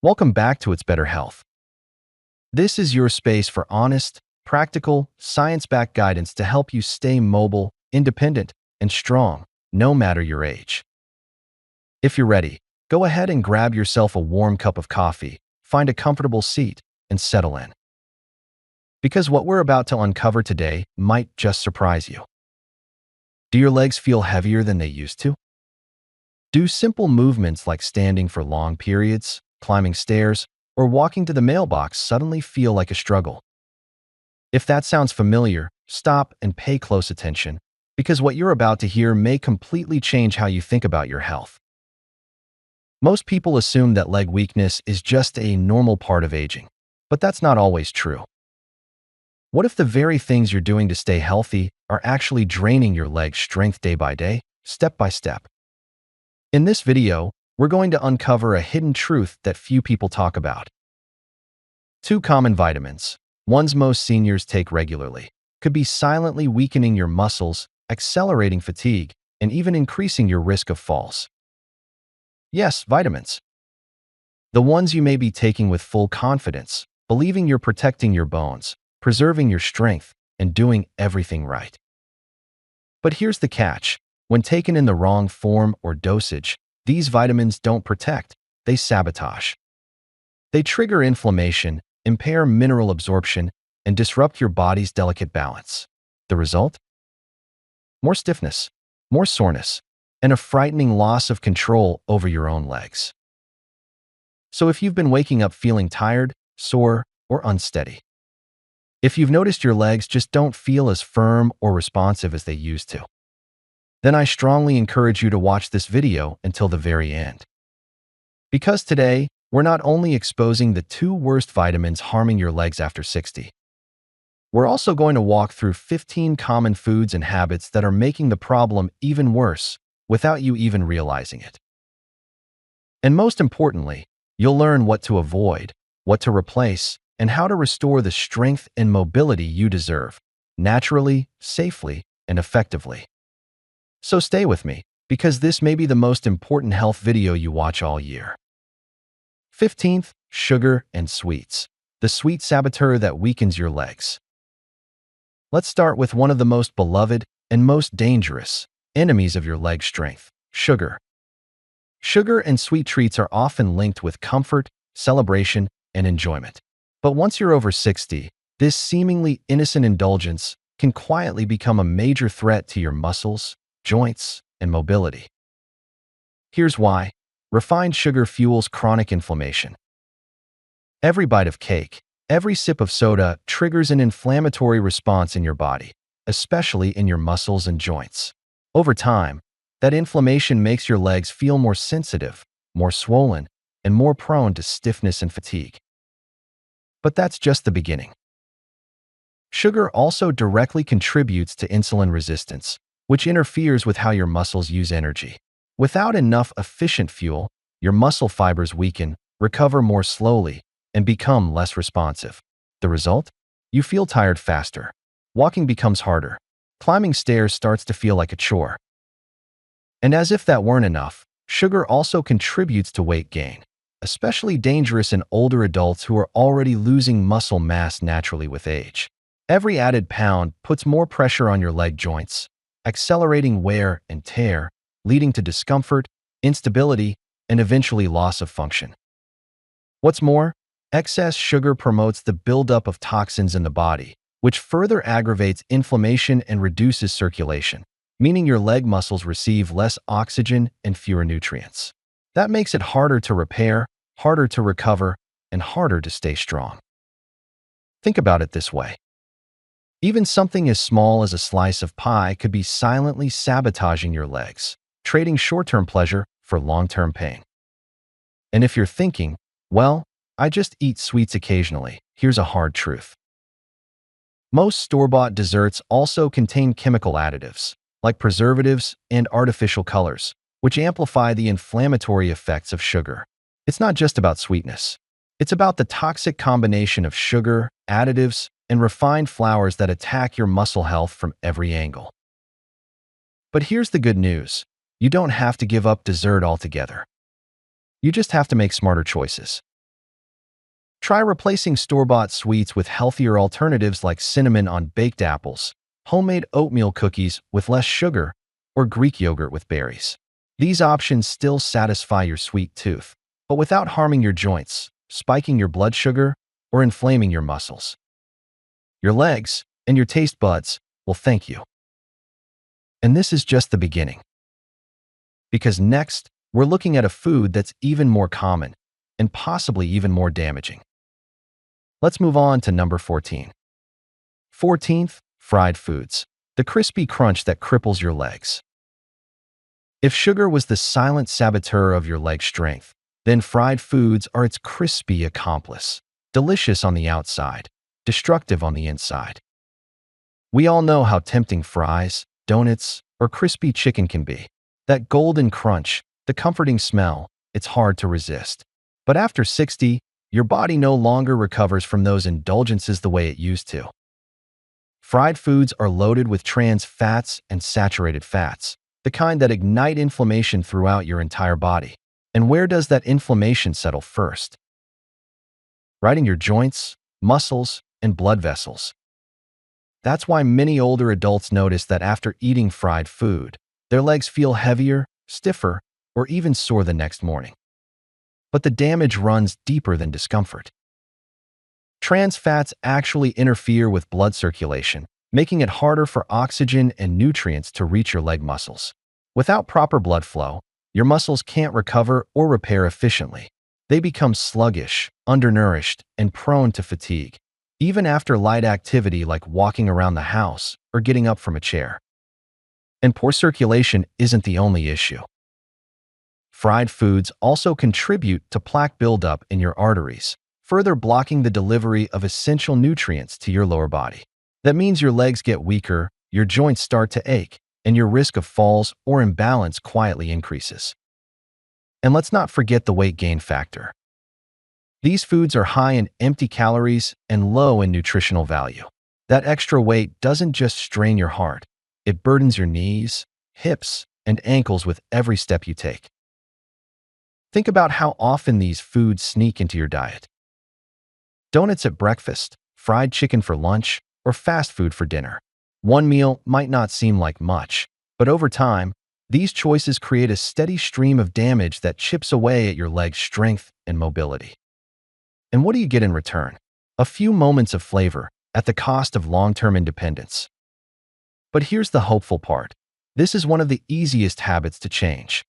Welcome back to It's Better Health. This is your space for honest, practical, science-backed guidance to help you stay mobile, independent, and strong, no matter your age. If you're ready, go ahead and grab yourself a warm cup of coffee, find a comfortable seat, and settle in. Because what we're about to uncover today might just surprise you. Do your legs feel heavier than they used to? Do simple movements like standing for long periods, climbing stairs, or walking to the mailbox suddenly feel like a struggle? If that sounds familiar, stop and pay close attention, because what you're about to hear may completely change how you think about your health. Most people assume that leg weakness is just a normal part of aging, but that's not always true. What if the very things you're doing to stay healthy are actually draining your leg strength day by day, step by step? In this video, we're going to uncover a hidden truth that few people talk about. 2 common vitamins, ones most seniors take regularly, could be silently weakening your muscles, accelerating fatigue, and even increasing your risk of falls. Yes, vitamins. The ones you may be taking with full confidence, believing you're protecting your bones, preserving your strength, and doing everything right. But here's the catch. When taken in the wrong form or dosage, these vitamins don't protect, they sabotage. They trigger inflammation, impair mineral absorption, and disrupt your body's delicate balance. The result? More stiffness, more soreness, and a frightening loss of control over your own legs. So if you've been waking up feeling tired, sore, or unsteady, if you've noticed your legs just don't feel as firm or responsive as they used to, then I strongly encourage you to watch this video until the very end. Because today, we're not only exposing the 2 worst vitamins harming your legs after 60, we're also going to walk through 15 common foods and habits that are making the problem even worse without you even realizing it. And most importantly, you'll learn what to avoid, what to replace, and how to restore the strength and mobility you deserve, naturally, safely, and effectively. So stay with me, because this may be the most important health video you watch all year. 15th, sugar and sweets, the sweet saboteur that weakens your legs. Let's start with one of the most beloved and most dangerous enemies of your leg strength, sugar. Sugar and sweet treats are often linked with comfort, celebration, and enjoyment. But once you're over 60, this seemingly innocent indulgence can quietly become a major threat to your muscles, joints, and mobility. Here's why. Refined sugar fuels chronic inflammation. Every bite of cake, every sip of soda triggers an inflammatory response in your body, especially in your muscles and joints. Over time, that inflammation makes your legs feel more sensitive, more swollen, and more prone to stiffness and fatigue. But that's just the beginning. Sugar also directly contributes to insulin resistance, which interferes with how your muscles use energy. Without enough efficient fuel, your muscle fibers weaken, recover more slowly, and become less responsive. The result? You feel tired faster. Walking becomes harder. Climbing stairs starts to feel like a chore. And as if that weren't enough, sugar also contributes to weight gain, especially dangerous in older adults who are already losing muscle mass naturally with age. Every added pound puts more pressure on your leg joints, accelerating wear and tear, leading to discomfort, instability, and eventually loss of function. What's more, excess sugar promotes the buildup of toxins in the body, which further aggravates inflammation and reduces circulation, meaning your leg muscles receive less oxygen and fewer nutrients. That makes it harder to repair, harder to recover, and harder to stay strong. Think about it this way. Even something as small as a slice of pie could be silently sabotaging your legs, trading short-term pleasure for long-term pain. And if you're thinking, well, I just eat sweets occasionally, here's a hard truth. Most store-bought desserts also contain chemical additives, like preservatives and artificial colors, which amplify the inflammatory effects of sugar. It's not just about sweetness. It's about the toxic combination of sugar, additives, and refined flours that attack your muscle health from every angle. But here's the good news. You don't have to give up dessert altogether. You just have to make smarter choices. Try replacing store-bought sweets with healthier alternatives like cinnamon on baked apples, homemade oatmeal cookies with less sugar, or Greek yogurt with berries. These options still satisfy your sweet tooth, but without harming your joints, spiking your blood sugar, or inflaming your muscles. Your legs and your taste buds will thank you. And this is just the beginning. Because next, we're looking at a food that's even more common and possibly even more damaging. Let's move on to number 14. 14th, fried foods. The crispy crunch that cripples your legs. If sugar was the silent saboteur of your leg strength, then fried foods are its crispy accomplice. Delicious on the outside, destructive on the inside. We all know how tempting fries, donuts, or crispy chicken can be. That golden crunch, the comforting smell, it's hard to resist. But after 60, your body no longer recovers from those indulgences the way it used to. Fried foods are loaded with trans fats and saturated fats, the kind that ignite inflammation throughout your entire body. And where does that inflammation settle first? Right in your joints, muscles, and blood vessels. That's why many older adults notice that after eating fried food, their legs feel heavier, stiffer, or even sore the next morning. But the damage runs deeper than discomfort. Trans fats actually interfere with blood circulation, making it harder for oxygen and nutrients to reach your leg muscles. Without proper blood flow, your muscles can't recover or repair efficiently. They become sluggish, undernourished, and prone to fatigue, even after light activity like walking around the house or getting up from a chair. And poor circulation isn't the only issue. Fried foods also contribute to plaque buildup in your arteries, further blocking the delivery of essential nutrients to your lower body. That means your legs get weaker, your joints start to ache, and your risk of falls or imbalance quietly increases. And let's not forget the weight gain factor. These foods are high in empty calories and low in nutritional value. That extra weight doesn't just strain your heart, it burdens your knees, hips, and ankles with every step you take. Think about how often these foods sneak into your diet. Donuts at breakfast, fried chicken for lunch, or fast food for dinner. One meal might not seem like much, but over time, these choices create a steady stream of damage that chips away at your leg's strength and mobility. And what do you get in return? A few moments of flavor at the cost of long-term independence. But here's the hopeful part. This is one of the easiest habits to change.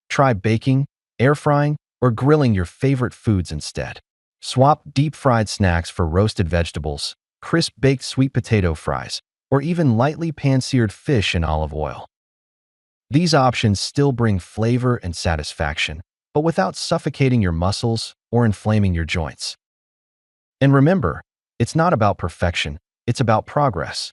Try baking, air frying, or grilling your favorite foods instead. Swap deep-fried snacks for roasted vegetables, crisp-baked sweet potato fries, or even lightly pan-seared fish in olive oil. These options still bring flavor and satisfaction, but without suffocating your muscles or inflaming your joints. And remember, it's not about perfection, it's about progress.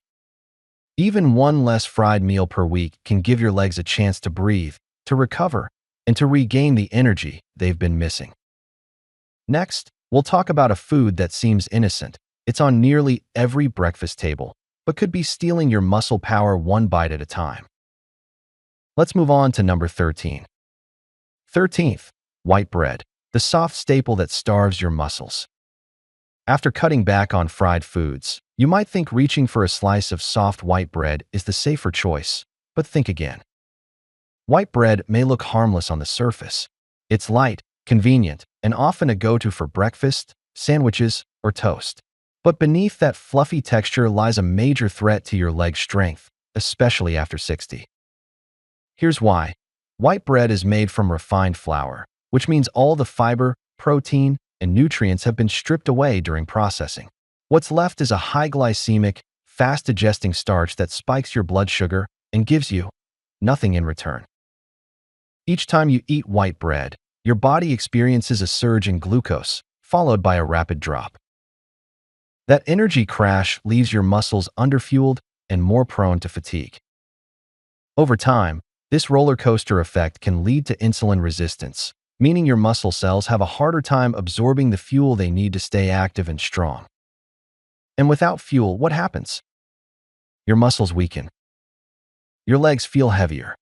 Even one less fried meal per week can give your legs a chance to breathe, to recover, and to regain the energy they've been missing. Next, we'll talk about a food that seems innocent. It's on nearly every breakfast table, but could be stealing your muscle power one bite at a time. Let's move on to number 13. 13th, white bread, the soft staple that starves your muscles. After cutting back on fried foods, you might think reaching for a slice of soft white bread is the safer choice, but think again. White bread may look harmless on the surface. It's light, convenient, and often a go-to for breakfast, sandwiches, or toast. But beneath that fluffy texture lies a major threat to your leg strength, especially after 60. Here's why. White bread is made from refined flour, which means all the fiber, protein, and nutrients have been stripped away during processing. What's left is a high glycemic, fast-digesting starch that spikes your blood sugar and gives you nothing in return. Each time you eat white bread, your body experiences a surge in glucose, followed by a rapid drop. That energy crash leaves your muscles underfueled and more prone to fatigue. Over time, this roller coaster effect can lead to insulin resistance, meaning your muscle cells have a harder time absorbing the fuel they need to stay active and strong. And without fuel, what happens? Your muscles weaken. Your legs feel heavier.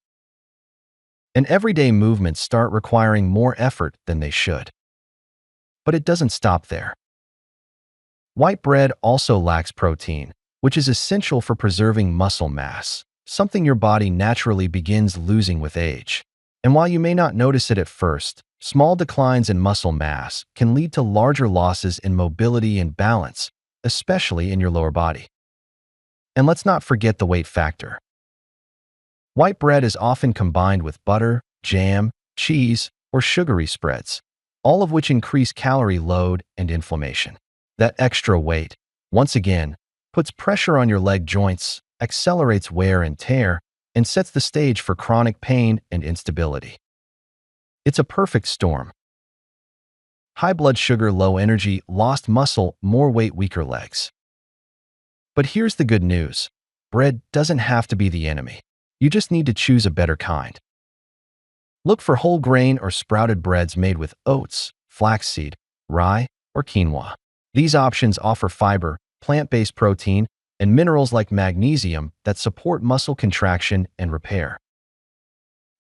And everyday movements start requiring more effort than they should. But it doesn't stop there. White bread also lacks protein, which is essential for preserving muscle mass, something your body naturally begins losing with age. And while you may not notice it at first, small declines in muscle mass can lead to larger losses in mobility and balance, especially in your lower body. And let's not forget the weight factor. White bread is often combined with butter, jam, cheese, or sugary spreads, all of which increase calorie load and inflammation. That extra weight, once again, puts pressure on your leg joints, accelerates wear and tear, and sets the stage for chronic pain and instability. It's a perfect storm. High blood sugar, low energy, lost muscle, more weight, weaker legs. But here's the good news. Bread doesn't have to be the enemy. You just need to choose a better kind. Look for whole grain or sprouted breads made with oats, flaxseed, rye, or quinoa. These options offer fiber, plant-based protein, and minerals like magnesium that support muscle contraction and repair.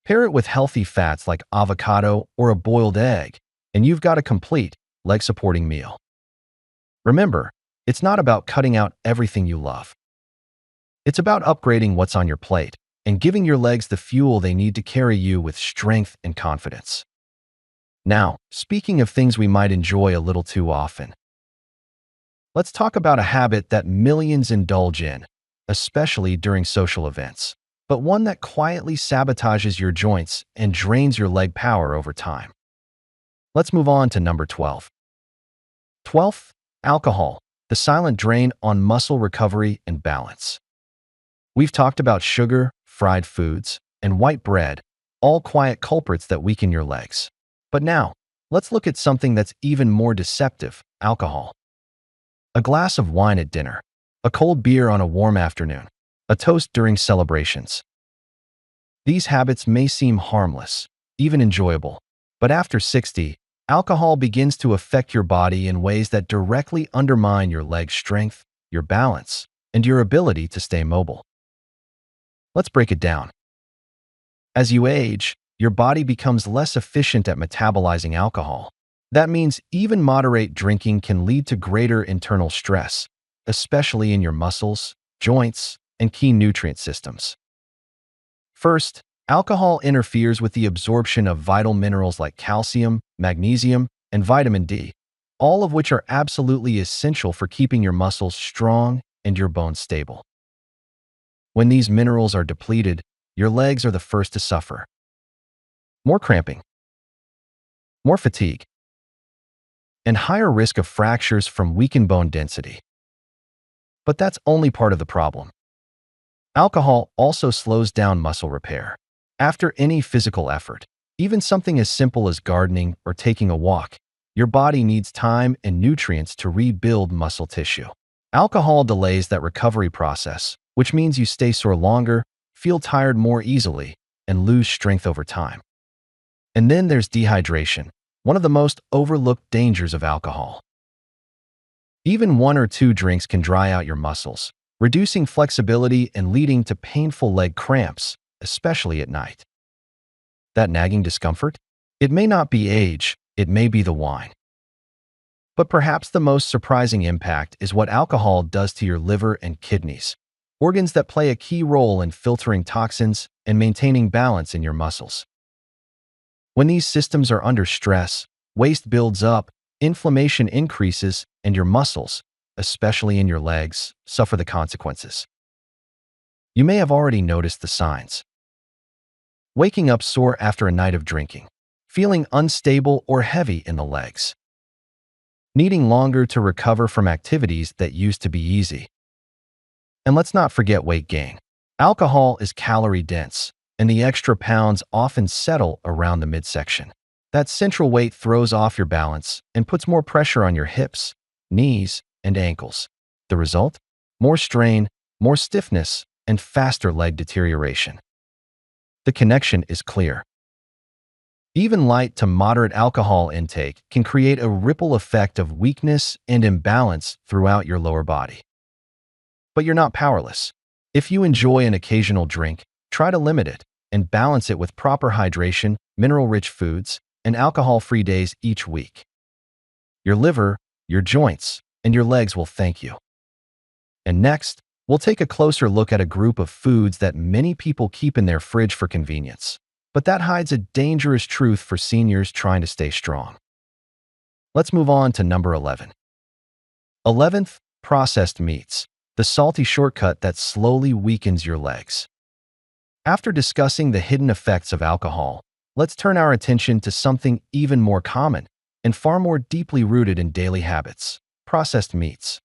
Pair it with healthy fats like avocado or a boiled egg, and you've got a complete, leg-supporting meal. Remember, it's not about cutting out everything you love. It's about upgrading what's on your plate and giving your legs the fuel they need to carry you with strength and confidence. Now, speaking of things we might enjoy a little too often, let's talk about a habit that millions indulge in, especially during social events, but one that quietly sabotages your joints and drains your leg power over time. Let's move on to number 12. 12th, alcohol, the silent drain on muscle recovery and balance. We've talked about sugar, fried foods, and white bread, all quiet culprits that weaken your legs. But now, let's look at something that's even more deceptive: alcohol. A glass of wine at dinner, a cold beer on a warm afternoon, a toast during celebrations. These habits may seem harmless, even enjoyable, but after 60, alcohol begins to affect your body in ways that directly undermine your leg strength, your balance, and your ability to stay mobile. Let's break it down. As you age, your body becomes less efficient at metabolizing alcohol. That means even moderate drinking can lead to greater internal stress, especially in your muscles, joints, and key nutrient systems. First, alcohol interferes with the absorption of vital minerals like calcium, magnesium, and vitamin D, all of which are absolutely essential for keeping your muscles strong and your bones stable. When these minerals are depleted, your legs are the first to suffer. More cramping, more fatigue, and higher risk of fractures from weakened bone density. But that's only part of the problem. Alcohol also slows down muscle repair. After any physical effort, even something as simple as gardening or taking a walk, your body needs time and nutrients to rebuild muscle tissue. Alcohol delays that recovery process, which means you stay sore longer, feel tired more easily, and lose strength over time. And then there's dehydration, one of the most overlooked dangers of alcohol. Even 1 or 2 drinks can dry out your muscles, reducing flexibility and leading to painful leg cramps, especially at night. That nagging discomfort? It may not be age, it may be the wine. But perhaps the most surprising impact is what alcohol does to your liver and kidneys, organs that play a key role in filtering toxins and maintaining balance in your muscles. When these systems are under stress, waste builds up, inflammation increases, and your muscles, especially in your legs, suffer the consequences. You may have already noticed the signs. Waking up sore after a night of drinking, feeling unstable or heavy in the legs, needing longer to recover from activities that used to be easy. And let's not forget weight gain. Alcohol is calorie-dense, and the extra pounds often settle around the midsection. That central weight throws off your balance and puts more pressure on your hips, knees, and ankles. The result? More strain, more stiffness, and faster leg deterioration. The connection is clear. Even light to moderate alcohol intake can create a ripple effect of weakness and imbalance throughout your lower body. But you're not powerless. If you enjoy an occasional drink, try to limit it and balance it with proper hydration, mineral-rich foods, and alcohol-free days each week. your liver, your joints, and your legs will thank you. And next, we'll take a closer look at a group of foods that many people keep in their fridge for convenience, but that hides a dangerous truth for seniors trying to stay strong. Let's move on to number 11. 11th, processed meats, the salty shortcut that slowly weakens your legs. After discussing the hidden effects of alcohol, let's turn our attention to something even more common and far more deeply rooted in daily habits: processed meats.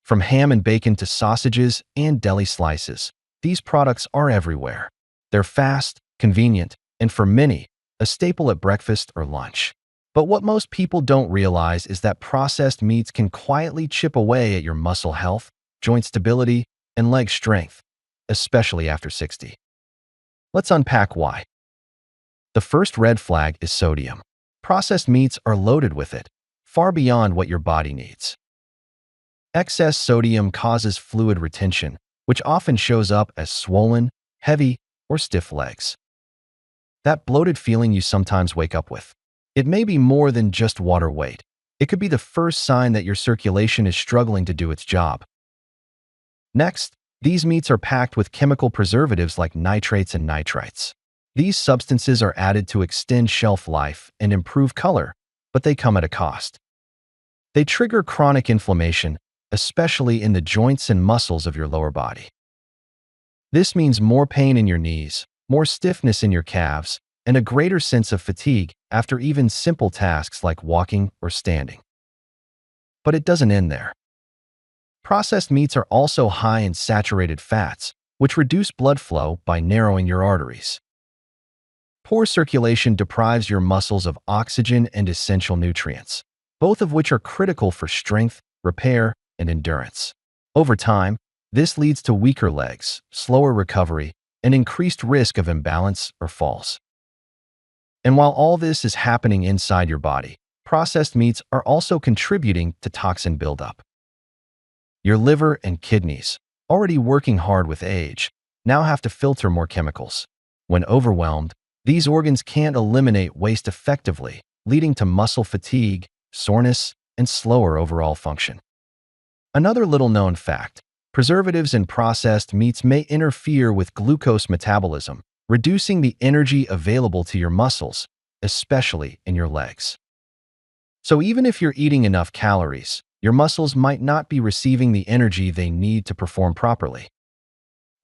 From ham and bacon to sausages and deli slices, these products are everywhere. They're fast, convenient, and for many, a staple at breakfast or lunch. But what most people don't realize is that processed meats can quietly chip away at your muscle health, joint stability, and leg strength, especially after 60. Let's unpack why. The first red flag is sodium. Processed meats are loaded with it, far beyond what your body needs. Excess sodium causes fluid retention, which often shows up as swollen, heavy, or stiff legs. That bloated feeling you sometimes wake up with. It may be more than just water weight. It could be the first sign that your circulation is struggling to do its job. Next, these meats are packed with chemical preservatives like nitrates and nitrites. These substances are added to extend shelf life and improve color, but they come at a cost. They trigger chronic inflammation, especially in the joints and muscles of your lower body. This means more pain in your knees, more stiffness in your calves, and a greater sense of fatigue after even simple tasks like walking or standing. But it doesn't end there. Processed meats are also high in saturated fats, which reduce blood flow by narrowing your arteries. Poor circulation deprives your muscles of oxygen and essential nutrients, both of which are critical for strength, repair, and endurance. Over time, this leads to weaker legs, slower recovery, and increased risk of imbalance or falls. And while all this is happening inside your body, processed meats are also contributing to toxin buildup. Your liver and kidneys, already working hard with age, now have to filter more chemicals. When overwhelmed, these organs can't eliminate waste effectively, leading to muscle fatigue, soreness, and slower overall function. Another little-known fact: preservatives in processed meats may interfere with glucose metabolism, reducing the energy available to your muscles, especially in your legs. So even if you're eating enough calories, your muscles might not be receiving the energy they need to perform properly.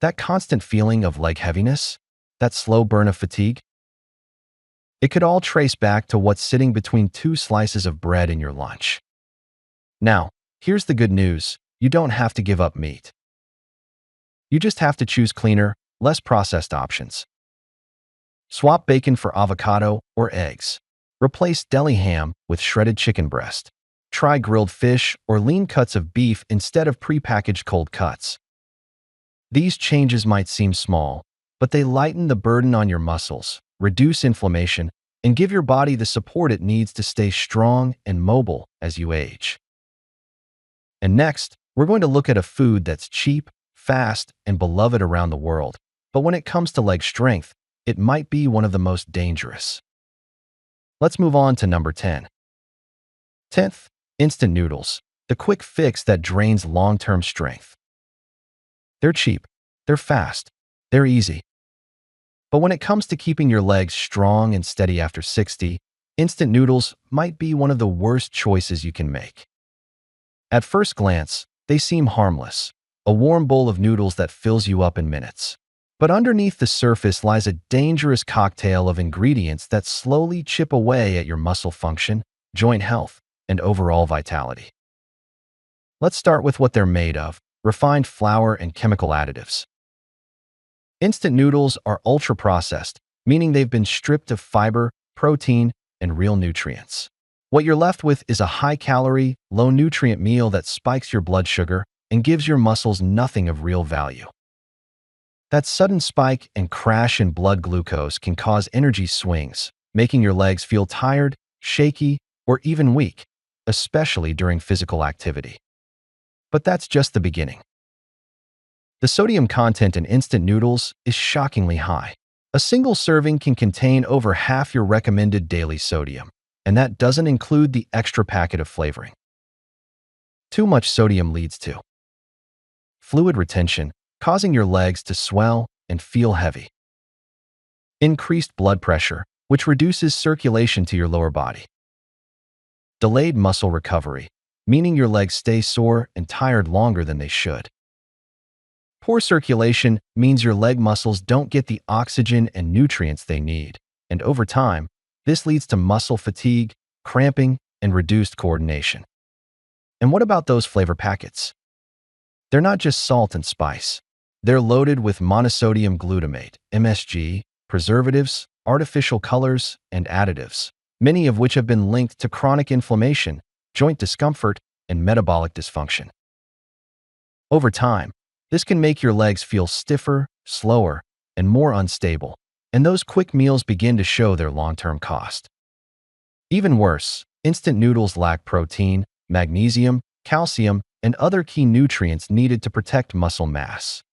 That constant feeling of leg heaviness, that slow burn of fatigue, it could all trace back to what's sitting between two slices of bread in your lunch. Now, here's the good news: you don't have to give up meat. You just have to choose cleaner, less processed options. Swap bacon for avocado or eggs. Replace deli ham with shredded chicken breast. Try grilled fish or lean cuts of beef instead of prepackaged cold cuts. These changes might seem small, but they lighten the burden on your muscles, reduce inflammation, and give your body the support it needs to stay strong and mobile as you age. And next, we're going to look at a food that's cheap, fast, and beloved around the world, but when it comes to leg strength, it might be one of the most dangerous. Let's move on to number 10. 10th, instant noodles, the quick fix that drains long-term strength. They're cheap, they're fast, they're easy. But when it comes to keeping your legs strong and steady after 60, instant noodles might be one of the worst choices you can make. At first glance, they seem harmless, a warm bowl of noodles that fills you up in minutes. But underneath the surface lies a dangerous cocktail of ingredients that slowly chip away at your muscle function, joint health, and overall vitality. Let's start with what they're made of: refined flour and chemical additives. Instant noodles are ultra-processed, meaning they've been stripped of fiber, protein, and real nutrients. What you're left with is a high-calorie, low-nutrient meal that spikes your blood sugar and gives your muscles nothing of real value. That sudden spike and crash in blood glucose can cause energy swings, making your legs feel tired, shaky, or even weak, especially during physical activity. But that's just the beginning. The sodium content in instant noodles is shockingly high. A single serving can contain over half your recommended daily sodium. and that doesn't include the extra packet of flavoring. Too much sodium leads to fluid retention, causing your legs to swell and feel heavy. Increased blood pressure, which reduces circulation to your lower body. Delayed muscle recovery, meaning your legs stay sore and tired longer than they should. Poor circulation means your leg muscles don't get the oxygen and nutrients they need, and over time, this leads to muscle fatigue, cramping, and reduced coordination. And what about those flavor packets? They're not just salt and spice. They're loaded with monosodium glutamate, MSG, preservatives, artificial colors, and additives, many of which have been linked to chronic inflammation, joint discomfort, and metabolic dysfunction. Over time, this can make your legs feel stiffer, slower, and more unstable, and those quick meals begin to show their long-term cost. Even worse, instant noodles lack protein, magnesium, calcium, and other key nutrients needed to protect muscle mass.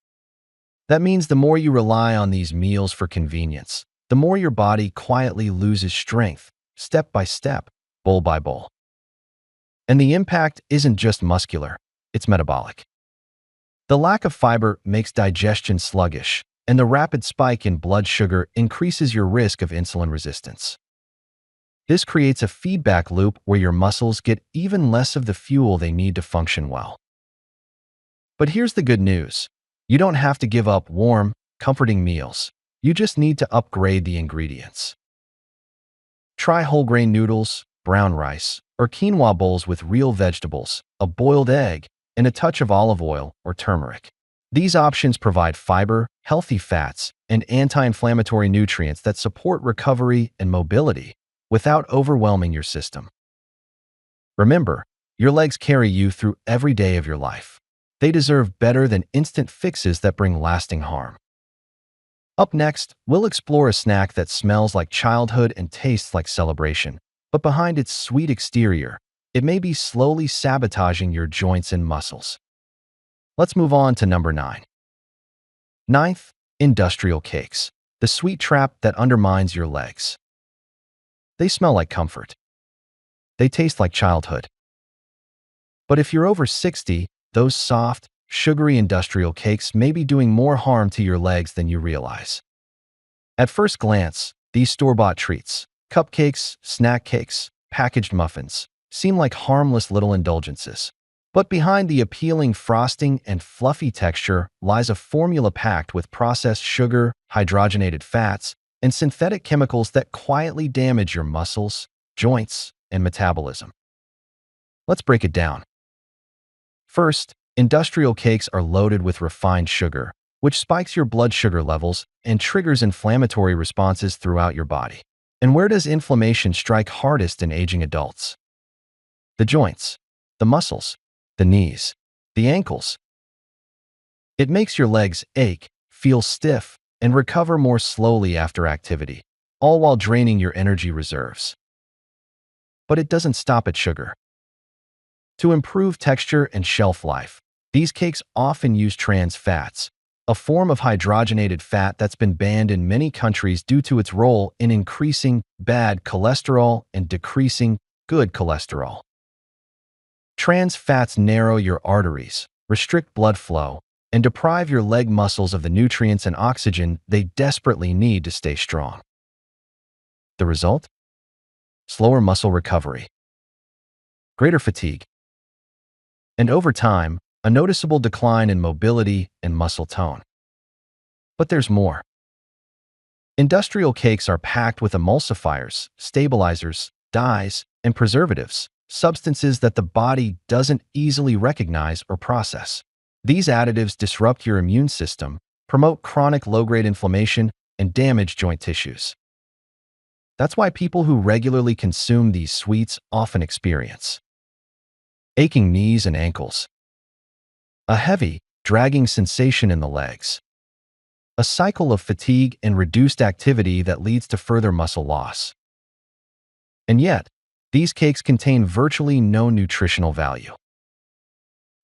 That means the more you rely on these meals for convenience, the more your body quietly loses strength, step by step, bowl by bowl. And the impact isn't just muscular, it's metabolic. The lack of fiber makes digestion sluggish, and the rapid spike in blood sugar increases your risk of insulin resistance. This creates a feedback loop where your muscles get even less of the fuel they need to function well. But here's the good news. You don't have to give up warm, comforting meals. You just need to upgrade the ingredients. Try whole grain noodles, brown rice, or quinoa bowls with real vegetables, a boiled egg, and a touch of olive oil or turmeric. These options provide fiber, healthy fats, and anti-inflammatory nutrients that support recovery and mobility without overwhelming your system. Remember, your legs carry you through every day of your life. They deserve better than instant fixes that bring lasting harm. Up next, we'll explore a snack that smells like childhood and tastes like celebration, but behind its sweet exterior, it may be slowly sabotaging your joints and muscles. Let's move on to number 9. Ninth, industrial cakes, the sweet trap that undermines your legs. They smell like comfort. They taste like childhood. But if you're over 60, those soft, sugary industrial cakes may be doing more harm to your legs than you realize. At first glance, these store-bought treats, cupcakes, snack cakes, packaged muffins, seem like harmless little indulgences. But behind the appealing frosting and fluffy texture lies a formula packed with processed sugar, hydrogenated fats, and synthetic chemicals that quietly damage your muscles, joints, and metabolism. Let's break it down. First, industrial cakes are loaded with refined sugar, which spikes your blood sugar levels and triggers inflammatory responses throughout your body. And where does inflammation strike hardest in aging adults? The joints, the muscles, the knees, the ankles. It makes your legs ache, feel stiff, and recover more slowly after activity, all while draining your energy reserves. But it doesn't stop at sugar. To improve texture and shelf life, these cakes often use trans fats, a form of hydrogenated fat that's been banned in many countries due to its role in increasing bad cholesterol and decreasing good cholesterol. Trans fats narrow your arteries, restrict blood flow, and deprive your leg muscles of the nutrients and oxygen they desperately need to stay strong. The result? Slower muscle recovery, greater fatigue, and over time, a noticeable decline in mobility and muscle tone. But there's more. Industrial cakes are packed with emulsifiers, stabilizers, dyes, and preservatives, substances that the body doesn't easily recognize or process. These additives disrupt your immune system, promote chronic low-grade inflammation, and damage joint tissues. That's why people who regularly consume these sweets often experience aching knees and ankles, a heavy, dragging sensation in the legs, a cycle of fatigue and reduced activity that leads to further muscle loss. And yet, these cakes contain virtually no nutritional value.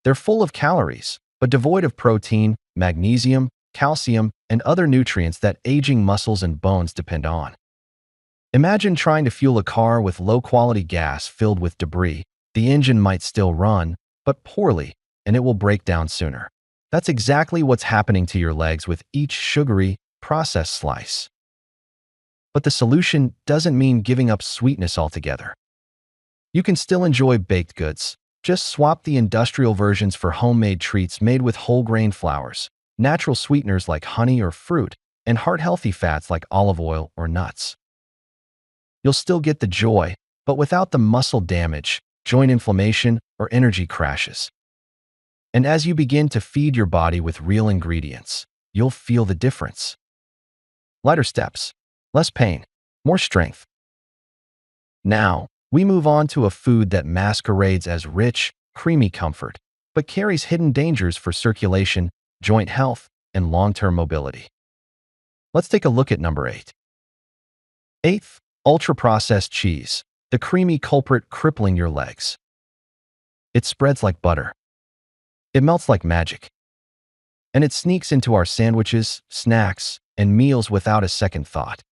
They're full of calories, but devoid of protein, magnesium, calcium, and other nutrients that aging muscles and bones depend on. Imagine trying to fuel a car with low-quality gas filled with debris. The engine might still run, but poorly, and it will break down sooner. That's exactly what's happening to your legs with each sugary, processed slice. But the solution doesn't mean giving up sweetness altogether. You can still enjoy baked goods. Just swap the industrial versions for homemade treats made with whole grain flours, natural sweeteners like honey or fruit, and heart-healthy fats like olive oil or nuts. You'll still get the joy, but without the muscle damage, joint inflammation, or energy crashes. And as you begin to feed your body with real ingredients, you'll feel the difference. Lighter steps, less pain, more strength. Now, we move on to a food that masquerades as rich, creamy comfort, but carries hidden dangers for circulation, joint health, and long-term mobility. Let's take a look at number 8. Eighth, ultra-processed cheese, the creamy culprit crippling your legs. It spreads like butter. It melts like magic. And it sneaks into our sandwiches, snacks, and meals without a second thought.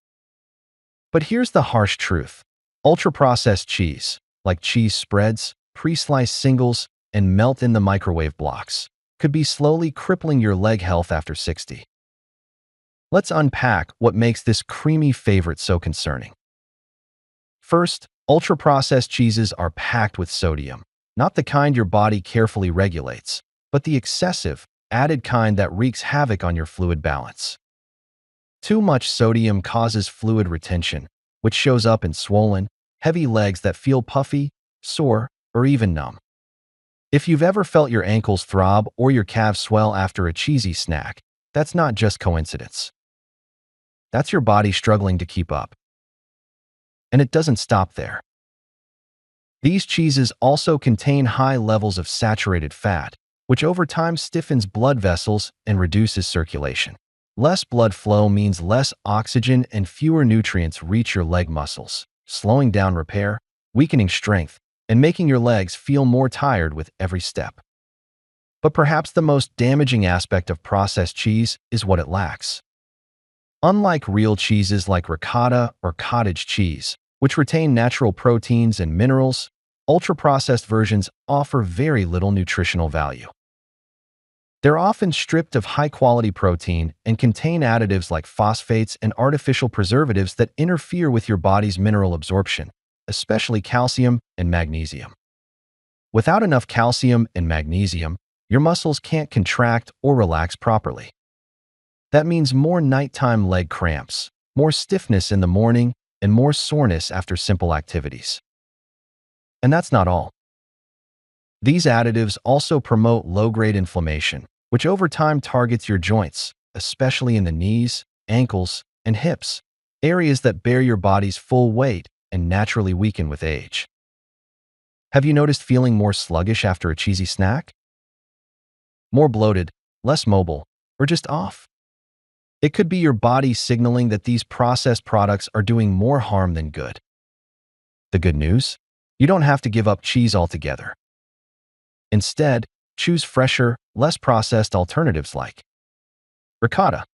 But here's the harsh truth. Ultra-processed cheese, like cheese spreads, pre-sliced singles, and melt-in the microwave blocks, could be slowly crippling your leg health after 60. Let's unpack what makes this creamy favorite so concerning. First, ultra-processed cheeses are packed with sodium, not the kind your body carefully regulates, but the excessive, added kind that wreaks havoc on your fluid balance. Too much sodium causes fluid retention, which shows up in swollen, heavy legs that feel puffy, sore, or even numb. If you've ever felt your ankles throb or your calves swell after a cheesy snack, that's not just coincidence. That's your body struggling to keep up. And it doesn't stop there. These cheeses also contain high levels of saturated fat, which over time stiffens blood vessels and reduces circulation. Less blood flow means less oxygen and fewer nutrients reach your leg muscles, slowing down repair, weakening strength, and making your legs feel more tired with every step. But perhaps the most damaging aspect of processed cheese is what it lacks. Unlike real cheeses like ricotta or cottage cheese, which retain natural proteins and minerals, ultra-processed versions offer very little nutritional value. They're often stripped of high-quality protein and contain additives like phosphates and artificial preservatives that interfere with your body's mineral absorption, especially calcium and magnesium. Without enough calcium and magnesium, your muscles can't contract or relax properly. That means more nighttime leg cramps, more stiffness in the morning, and more soreness after simple activities. And that's not all. These additives also promote low-grade inflammation, which over time targets your joints, especially in the knees, ankles, and hips, areas that bear your body's full weight and naturally weaken with age. Have you noticed feeling more sluggish after a cheesy snack? More bloated, less mobile, or just off? It could be your body signaling that these processed products are doing more harm than good. The good news? You don't have to give up cheese altogether. Instead, choose fresher, less processed alternatives like ricotta,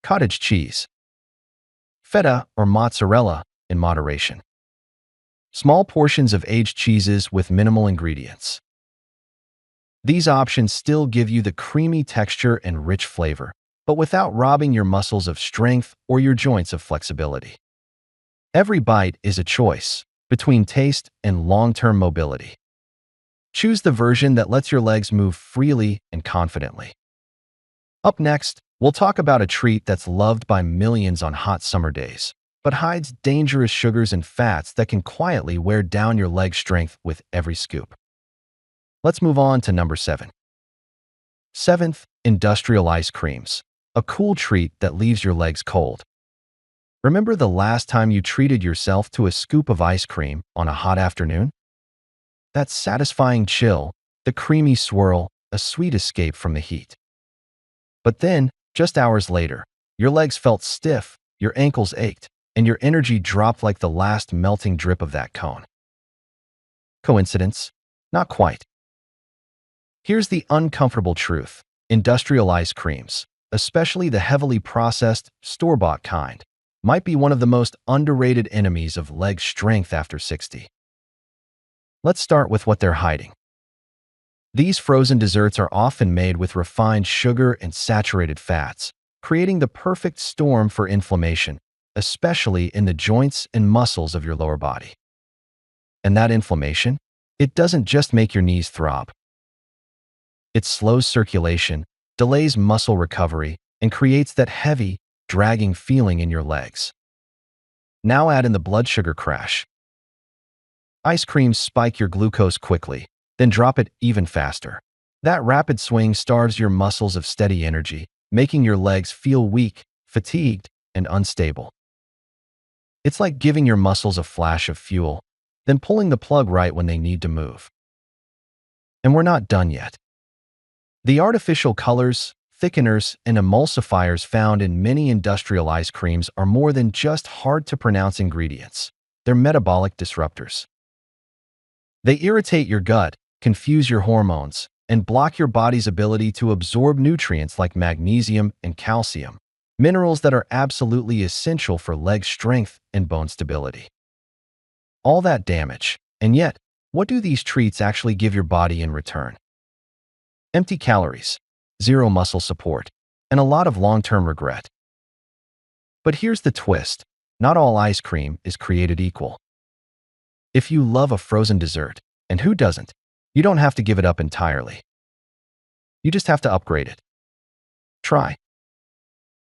cottage cheese, feta or mozzarella in moderation. Small portions of aged cheeses with minimal ingredients. These options still give you the creamy texture and rich flavor, but without robbing your muscles of strength or your joints of flexibility. Every bite is a choice between taste and long-term mobility. Choose the version that lets your legs move freely and confidently. Up next, we'll talk about a treat that's loved by millions on hot summer days, but hides dangerous sugars and fats that can quietly wear down your leg strength with every scoop. Let's move on to number 7. Seventh, industrial ice creams, a cool treat that leaves your legs cold. Remember the last time you treated yourself to a scoop of ice cream on a hot afternoon? That satisfying chill, the creamy swirl, a sweet escape from the heat. But then, just hours later, your legs felt stiff, your ankles ached, and your energy dropped like the last melting drip of that cone. Coincidence? Not quite. Here's the uncomfortable truth. Industrial ice creams, especially the heavily processed, store-bought kind, might be one of the most underrated enemies of leg strength after 60. Let's start with what they're hiding. These frozen desserts are often made with refined sugar and saturated fats, creating the perfect storm for inflammation, especially in the joints and muscles of your lower body. And that inflammation, it doesn't just make your knees throb. It slows circulation, delays muscle recovery, and creates that heavy, dragging feeling in your legs. Now add in the blood sugar crash. Ice creams spike your glucose quickly, then drop it even faster. That rapid swing starves your muscles of steady energy, making your legs feel weak, fatigued, and unstable. It's like giving your muscles a flash of fuel, then pulling the plug right when they need to move. And we're not done yet. The artificial colors, thickeners, and emulsifiers found in many industrial ice creams are more than just hard-to-pronounce ingredients. They're metabolic disruptors. They irritate your gut, confuse your hormones, and block your body's ability to absorb nutrients like magnesium and calcium, minerals that are absolutely essential for leg strength and bone stability. All that damage, and yet, what do these treats actually give your body in return? Empty calories, zero muscle support, and a lot of long-term regret. But here's the twist. Not all ice cream is created equal. If you love a frozen dessert, and who doesn't, you don't have to give it up entirely. You just have to upgrade it. Try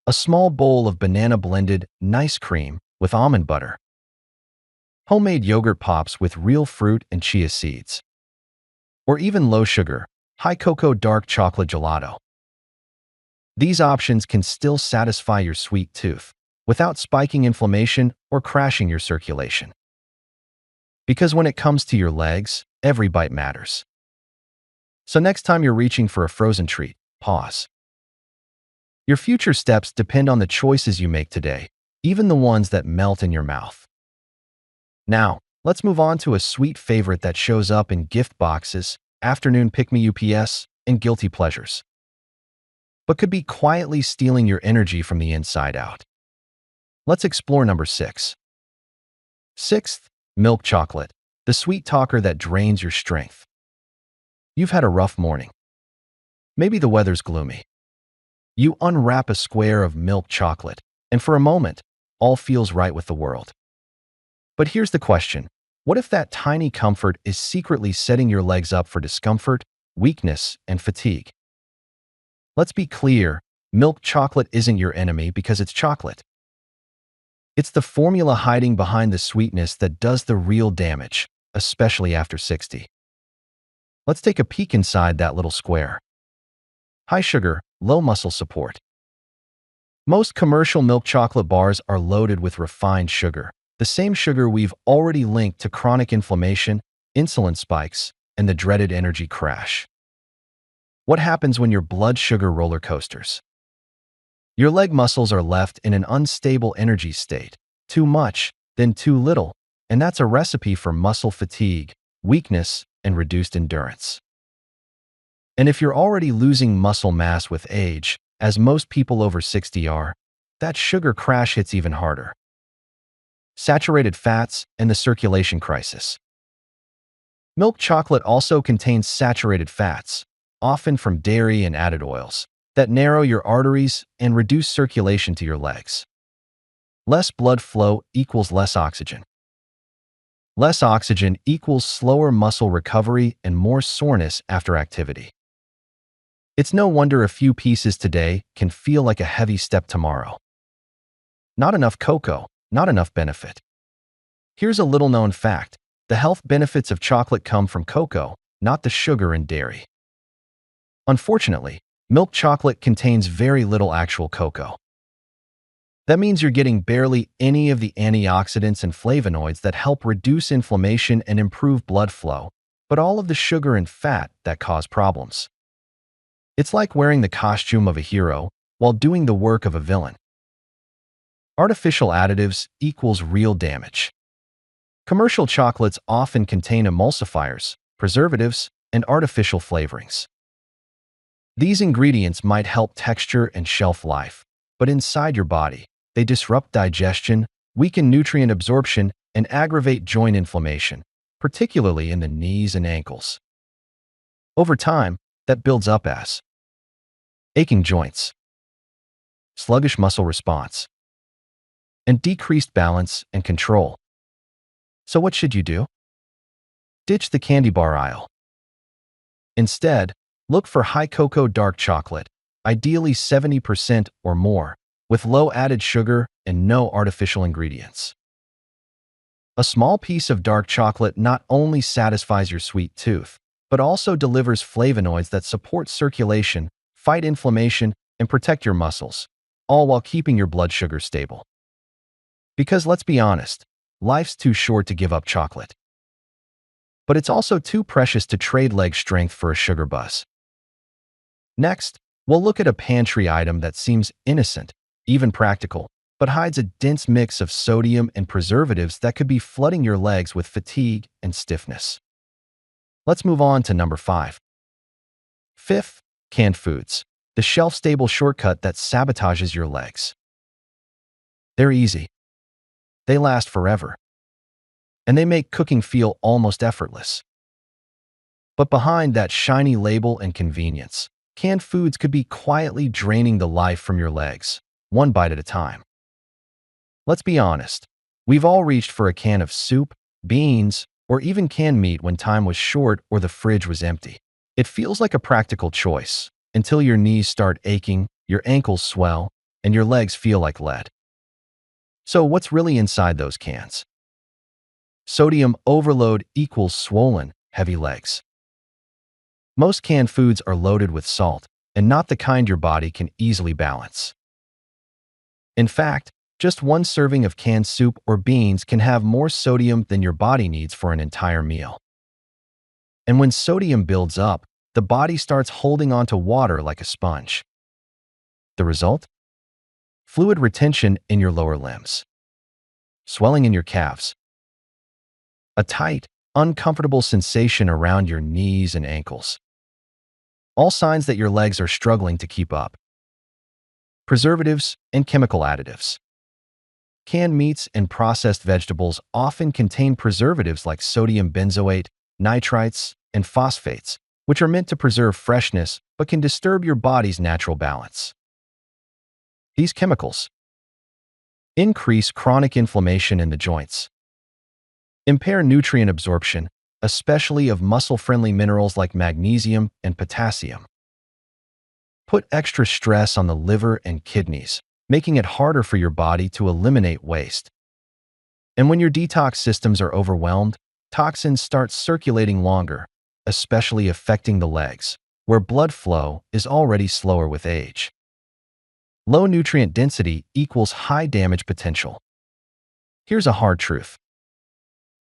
a small bowl of banana-blended nice cream with almond butter. Homemade yogurt pops with real fruit and chia seeds. Or even low-sugar, high-cocoa dark chocolate gelato. These options can still satisfy your sweet tooth without spiking inflammation or crashing your circulation. Because when it comes to your legs, every bite matters. So next time you're reaching for a frozen treat, pause. Your future steps depend on the choices you make today, even the ones that melt in your mouth. Now, let's move on to a sweet favorite that shows up in gift boxes, afternoon pick-me UPS, and guilty pleasures, but could be quietly stealing your energy from the inside out. Let's explore number 6. Sixth, milk chocolate, the sweet talker that drains your strength. You've had a rough morning. Maybe the weather's gloomy. You unwrap a square of milk chocolate, and for a moment, all feels right with the world. But here's the question. What if that tiny comfort is secretly setting your legs up for discomfort, weakness, and fatigue? Let's be clear, milk chocolate isn't your enemy because it's chocolate. It's the formula hiding behind the sweetness that does the real damage, especially after 60. Let's take a peek inside that little square. High sugar, low muscle support. Most commercial milk chocolate bars are loaded with refined sugar, the same sugar we've already linked to chronic inflammation, insulin spikes, and the dreaded energy crash. What happens when your blood sugar roller coasters? Your leg muscles are left in an unstable energy state, too much, then too little, and that's a recipe for muscle fatigue, weakness, and reduced endurance. And if you're already losing muscle mass with age, as most people over 60 are, that sugar crash hits even harder. Saturated fats and the circulation crisis. Milk chocolate also contains saturated fats, often from dairy and added oils, that narrow your arteries and reduce circulation to your legs. Less blood flow equals less oxygen. Less oxygen equals slower muscle recovery and more soreness after activity. It's no wonder a few pieces today can feel like a heavy step tomorrow. Not enough cocoa, not enough benefit. Here's a little-known fact. The health benefits of chocolate come from cocoa, not the sugar in dairy. Unfortunately, milk chocolate contains very little actual cocoa. That means you're getting barely any of the antioxidants and flavonoids that help reduce inflammation and improve blood flow, but all of the sugar and fat that cause problems. It's like wearing the costume of a hero while doing the work of a villain. Artificial additives equals real damage. Commercial chocolates often contain emulsifiers, preservatives, and artificial flavorings. These ingredients might help texture and shelf life, but inside your body, They disrupt digestion, weaken nutrient absorption, and aggravate joint inflammation, particularly in the knees and ankles. Over time, that builds up as aching joints, sluggish muscle response, and decreased balance and control. So what should you do? Ditch the candy bar aisle. Instead, look for high cocoa dark chocolate, ideally 70% or more, with low added sugar and no artificial ingredients. A small piece of dark chocolate not only satisfies your sweet tooth, but also delivers flavonoids that support circulation, fight inflammation, and protect your muscles, all while keeping your blood sugar stable. Because let's be honest, life's too short to give up chocolate. But it's also too precious to trade leg strength for a sugar buzz. Next, we'll look at a pantry item that seems innocent, even practical, but hides a dense mix of sodium and preservatives that could be flooding your legs with fatigue and stiffness. Let's move on to number 5. Fifth, canned foods, the shelf-stable shortcut that sabotages your legs. They're easy. They last forever. And they make cooking feel almost effortless. But behind that shiny label and convenience, canned foods could be quietly draining the life from your legs, one bite at a time. Let's be honest, we've all reached for a can of soup, beans, or even canned meat when time was short or the fridge was empty. It feels like a practical choice, until your knees start aching, your ankles swell, and your legs feel like lead. So what's really inside those cans? Sodium overload equals swollen, heavy legs. Most canned foods are loaded with salt, and not the kind your body can easily balance. In fact, just one serving of canned soup or beans can have more sodium than your body needs for an entire meal. And when sodium builds up, the body starts holding onto water like a sponge. The result? Fluid retention in your lower limbs, swelling in your calves, a tight, uncomfortable sensation around your knees and ankles. All signs that your legs are struggling to keep up. Preservatives and chemical additives. Canned meats and processed vegetables often contain preservatives like sodium benzoate, nitrites, and phosphates, which are meant to preserve freshness but can disturb your body's natural balance. These chemicals increase chronic inflammation in the joints, impair nutrient absorption, especially of muscle-friendly minerals like magnesium and potassium, put extra stress on the liver and kidneys, making it harder for your body to eliminate waste. And when your detox systems are overwhelmed, toxins start circulating longer, especially affecting the legs, where blood flow is already slower with age. Low nutrient density equals high damage potential. Here's a hard truth.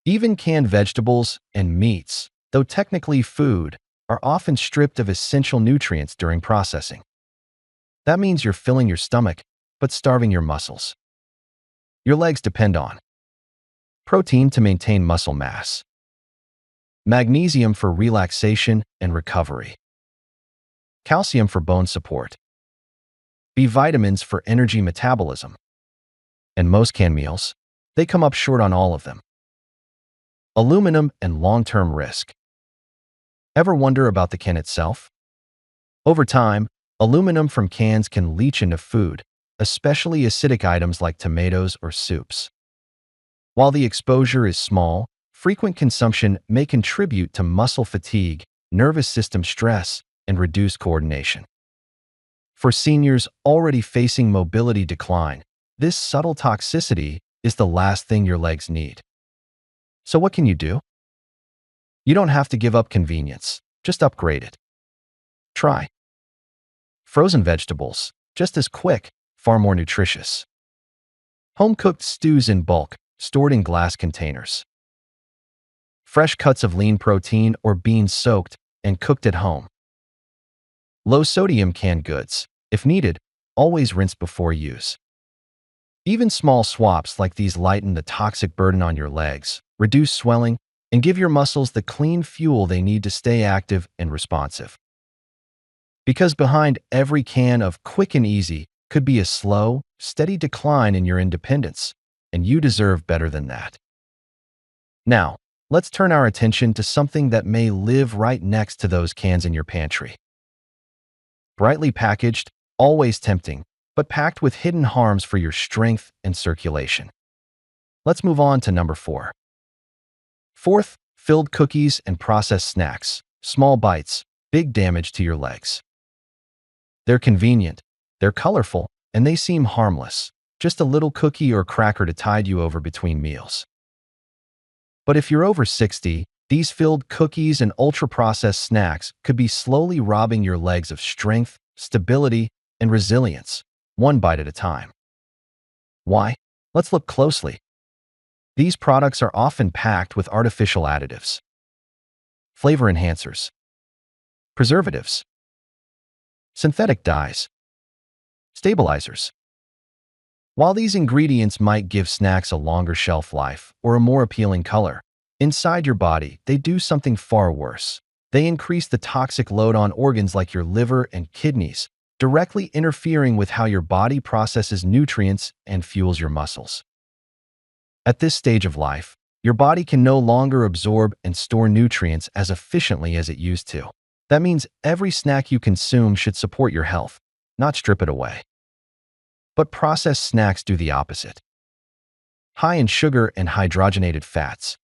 Even canned vegetables and meats, though technically food, are often stripped of essential nutrients during processing. That means you're filling your stomach, but starving your muscles. Your legs depend on protein to maintain muscle mass, magnesium for relaxation and recovery, calcium for bone support, B vitamins for energy metabolism. And most canned meals, they come up short on all of them. Aluminum and long-term risk. Ever wonder about the can itself? Over time, aluminum from cans can leach into food, especially acidic items like tomatoes or soups. While the exposure is small, frequent consumption may contribute to muscle fatigue, nervous system stress, and reduced coordination. For seniors already facing mobility decline, this subtle toxicity is the last thing your legs need. So what can you do? You don't have to give up convenience, just upgrade it. Try frozen vegetables, just as quick, far more nutritious. Home-cooked stews in bulk, stored in glass containers. Fresh cuts of lean protein or beans soaked and cooked at home. Low-sodium canned goods. If needed, always rinse before use. Even small swaps like these lighten the toxic burden on your legs, reduce swelling, and give your muscles the clean fuel they need to stay active and responsive. Because behind every can of quick and easy could be a slow, steady decline in your independence, and you deserve better than that. Now, let's turn our attention to something that may live right next to those cans in your pantry. Brightly packaged, always tempting, but packed with hidden harms for your strength and circulation. Let's move on to number 4. Fourth, filled cookies and processed snacks. Small bites, big damage to your legs. They're convenient, they're colorful, and they seem harmless. Just a little cookie or cracker to tide you over between meals. But if you're over 60, these filled cookies and ultra-processed snacks could be slowly robbing your legs of strength, stability, and resilience, one bite at a time. Why? Let's look closely. These products are often packed with artificial additives, flavor enhancers, preservatives, synthetic dyes, stabilizers. While these ingredients might give snacks a longer shelf life or a more appealing color, inside your body, they do something far worse. They increase the toxic load on organs like your liver and kidneys, directly interfering with how your body processes nutrients and fuels your muscles. At this stage of life, your body can no longer absorb and store nutrients as efficiently as it used to. That means every snack you consume should support your health, not strip it away. But processed snacks do the opposite. High in sugar and hydrogenated fats.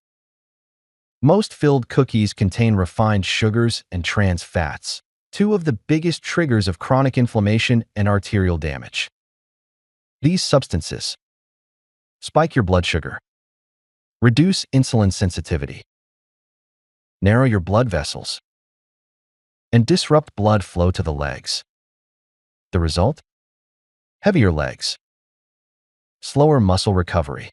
Most filled cookies contain refined sugars and trans fats, two of the biggest triggers of chronic inflammation and arterial damage. These substances spike your blood sugar, reduce insulin sensitivity, narrow your blood vessels, and disrupt blood flow to the legs. The result? Heavier legs, slower muscle recovery,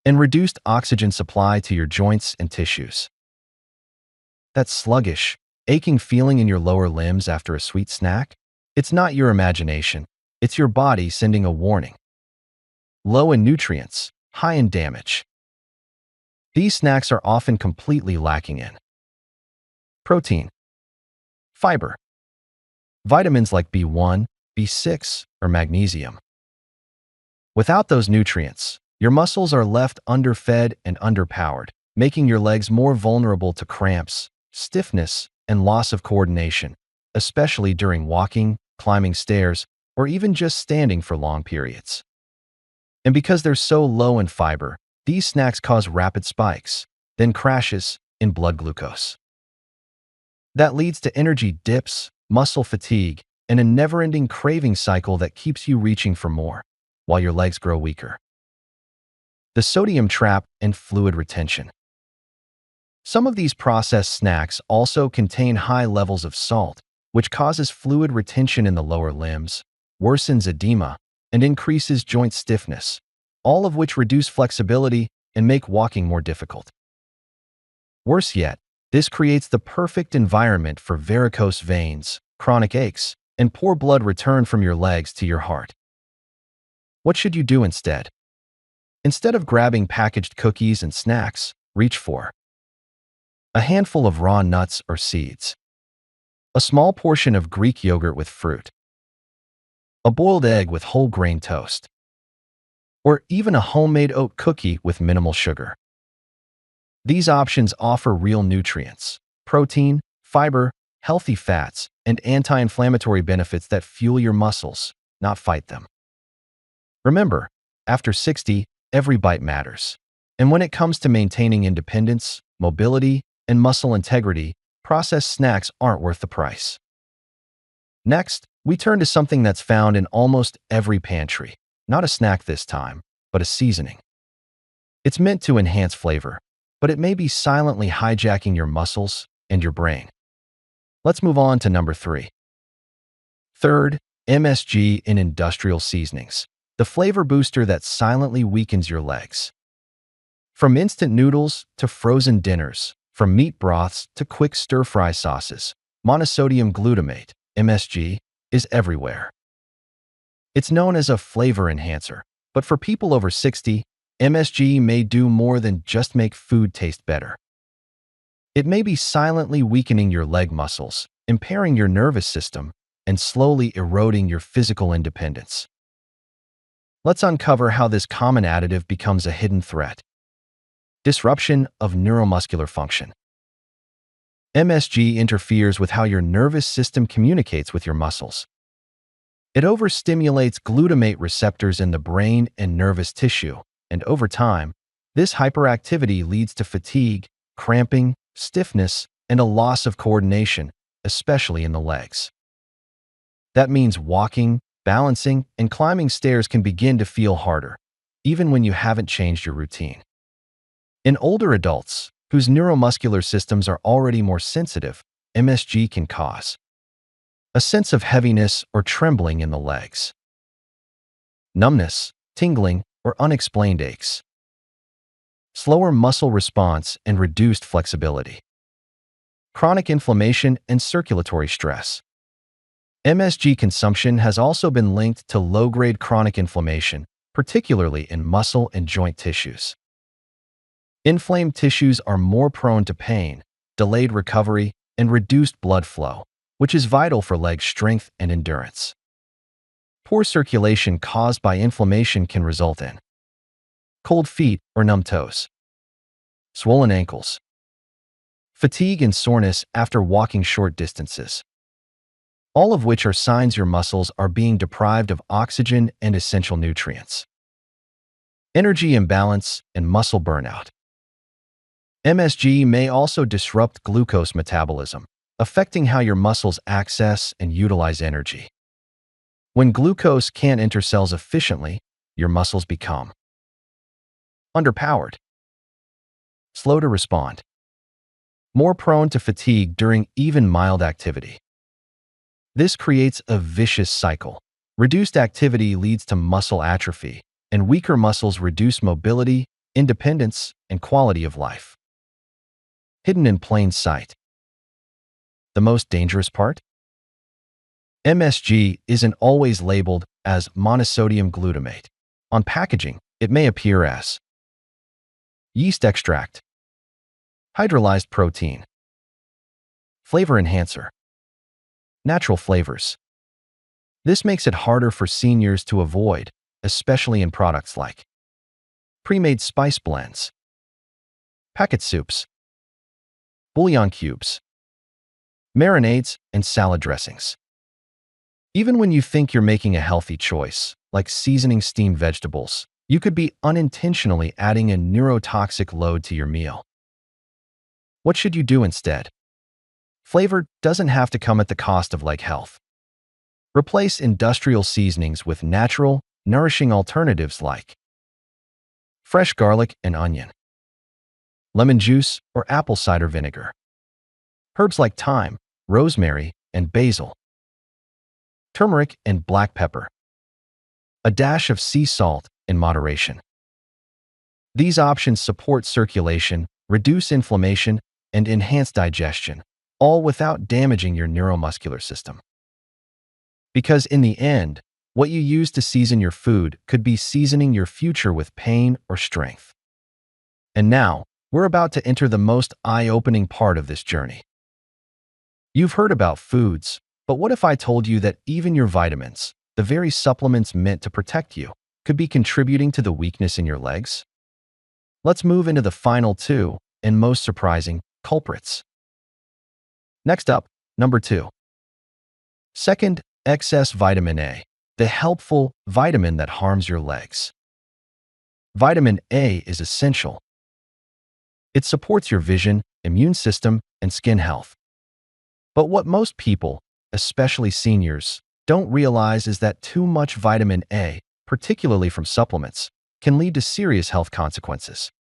and reduced oxygen supply to your joints and tissues. That sluggish, aching feeling in your lower limbs after a sweet snack? It's not your imagination, it's your body sending a warning. Low in nutrients, high in damage. These snacks are often completely lacking in protein, fiber, vitamins like B1, B6, or magnesium. Without those nutrients, your muscles are left underfed and underpowered, making your legs more vulnerable to cramps, stiffness, and loss of coordination, especially during walking, climbing stairs, or even just standing for long periods. And because they're so low in fiber, these snacks cause rapid spikes, then crashes in blood glucose. That leads to energy dips, muscle fatigue, and a never-ending craving cycle that keeps you reaching for more, while your legs grow weaker. The sodium trap and fluid retention. Some of these processed snacks also contain high levels of salt, which causes fluid retention in the lower limbs, worsens edema, and increases joint stiffness, all of which reduce flexibility and make walking more difficult. Worse yet, this creates the perfect environment for varicose veins, chronic aches, and poor blood return from your legs to your heart. What should you do instead? Instead of grabbing packaged cookies and snacks, reach for a handful of raw nuts or seeds, a small portion of Greek yogurt with fruit, a boiled egg with whole grain toast, or even a homemade oat cookie with minimal sugar. These options offer real nutrients, protein, fiber, healthy fats, and anti-inflammatory benefits that fuel your muscles, not fight them. Remember, after 60, every bite matters. And when it comes to maintaining independence, mobility, and muscle integrity, processed snacks aren't worth the price. Next, we turn to something that's found in almost every pantry. Not a snack this time, but a seasoning. It's meant to enhance flavor, but it may be silently hijacking your muscles and your brain. Let's move on to number 3. Third, MSG in industrial seasonings, the flavor booster that silently weakens your legs. From instant noodles to frozen dinners, from meat broths to quick stir-fry sauces, monosodium glutamate, MSG, is everywhere. It's known as a flavor enhancer, but for people over 60, MSG may do more than just make food taste better. It may be silently weakening your leg muscles, impairing your nervous system, and slowly eroding your physical independence. Let's uncover how this common additive becomes a hidden threat. Disruption of neuromuscular function. MSG interferes with how your nervous system communicates with your muscles. It overstimulates glutamate receptors in the brain and nervous tissue, and over time, this hyperactivity leads to fatigue, cramping, stiffness, and a loss of coordination, especially in the legs. That means walking, balancing, and climbing stairs can begin to feel harder, even when you haven't changed your routine. In older adults, whose neuromuscular systems are already more sensitive, MSG can cause a sense of heaviness or trembling in the legs, numbness, tingling, or unexplained aches, slower muscle response and reduced flexibility, chronic inflammation and circulatory stress. MSG consumption has also been linked to low-grade chronic inflammation, particularly in muscle and joint tissues. Inflamed tissues are more prone to pain, delayed recovery, and reduced blood flow, which is vital for leg strength and endurance. Poor circulation caused by inflammation can result in cold feet or numb toes, swollen ankles, fatigue and soreness after walking short distances, all of which are signs your muscles are being deprived of oxygen and essential nutrients. Energy imbalance and muscle burnout. MSG may also disrupt glucose metabolism, affecting how your muscles access and utilize energy. When glucose can't enter cells efficiently, your muscles become underpowered, slow to respond, more prone to fatigue during even mild activity. This creates a vicious cycle. Reduced activity leads to muscle atrophy, and weaker muscles reduce mobility, independence, and quality of life. Hidden in plain sight. The most dangerous part? MSG isn't always labeled as monosodium glutamate. On packaging, it may appear as yeast extract, hydrolyzed protein, flavor enhancer, natural flavors. This makes it harder for seniors to avoid, especially in products like pre-made spice blends, packet soups, bouillon cubes, marinades, and salad dressings. Even when you think you're making a healthy choice, like seasoning steamed vegetables, you could be unintentionally adding a neurotoxic load to your meal. What should you do instead? Flavor doesn't have to come at the cost of leg health. Replace industrial seasonings with natural, nourishing alternatives like fresh garlic and onion, lemon juice or apple cider vinegar, herbs like thyme, rosemary, and basil, turmeric and black pepper, a dash of sea salt in moderation. These options support circulation, reduce inflammation, and enhance digestion, all without damaging your neuromuscular system. Because in the end, what you use to season your food could be seasoning your future with pain or strength. And now, we're about to enter the most eye-opening part of this journey. You've heard about foods, but what if I told you that even your vitamins, the very supplements meant to protect you, could be contributing to the weakness in your legs? Let's move into the final two, and most surprising, culprits. Next up, number 2. Second, excess vitamin A, the helpful vitamin that harms your legs. Vitamin A is essential. It supports your vision, immune system, and skin health. But what most people, especially seniors, don't realize is that too much vitamin A, particularly from supplements, can lead to serious health consequences.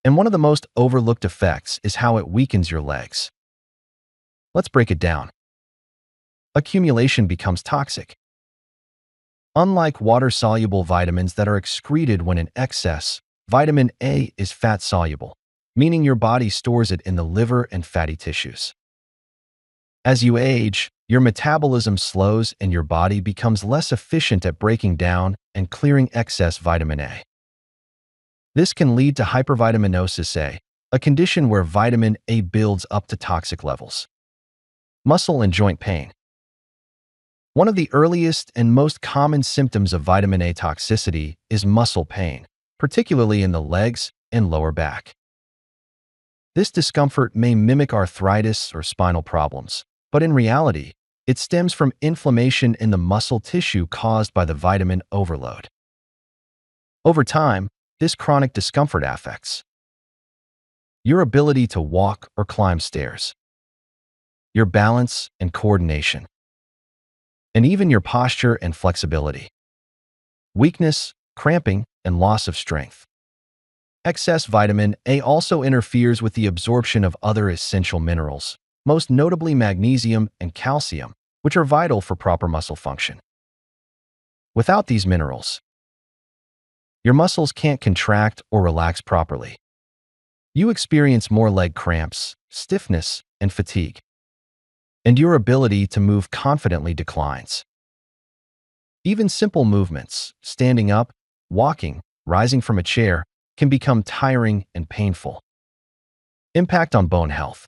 And one of the most overlooked effects is how it weakens your legs. Let's break it down. Accumulation becomes toxic. Unlike water-soluble vitamins that are excreted when in excess, vitamin A is fat-soluble, meaning your body stores it in the liver and fatty tissues. As you age, your metabolism slows and your body becomes less efficient at breaking down and clearing excess vitamin A. This can lead to hypervitaminosis a condition where vitamin A builds up to toxic levels. Muscle and joint pain. One of the earliest and most common symptoms of vitamin A toxicity is muscle pain, particularly in the legs and lower back. This discomfort may mimic arthritis or spinal problems, but in reality, it stems from inflammation in the muscle tissue caused by the vitamin overload. Over time, this chronic discomfort affects your ability to walk or climb stairs, your balance and coordination, and even your posture and flexibility. Weakness, cramping, and loss of strength. Excess vitamin A also interferes with the absorption of other essential minerals, most notably magnesium and calcium, which are vital for proper muscle function. Without these minerals, your muscles can't contract or relax properly. You experience more leg cramps, stiffness, and fatigue, and your ability to move confidently declines. Even simple movements, standing up, walking, rising from a chair, can become tiring and painful. Impact on bone health.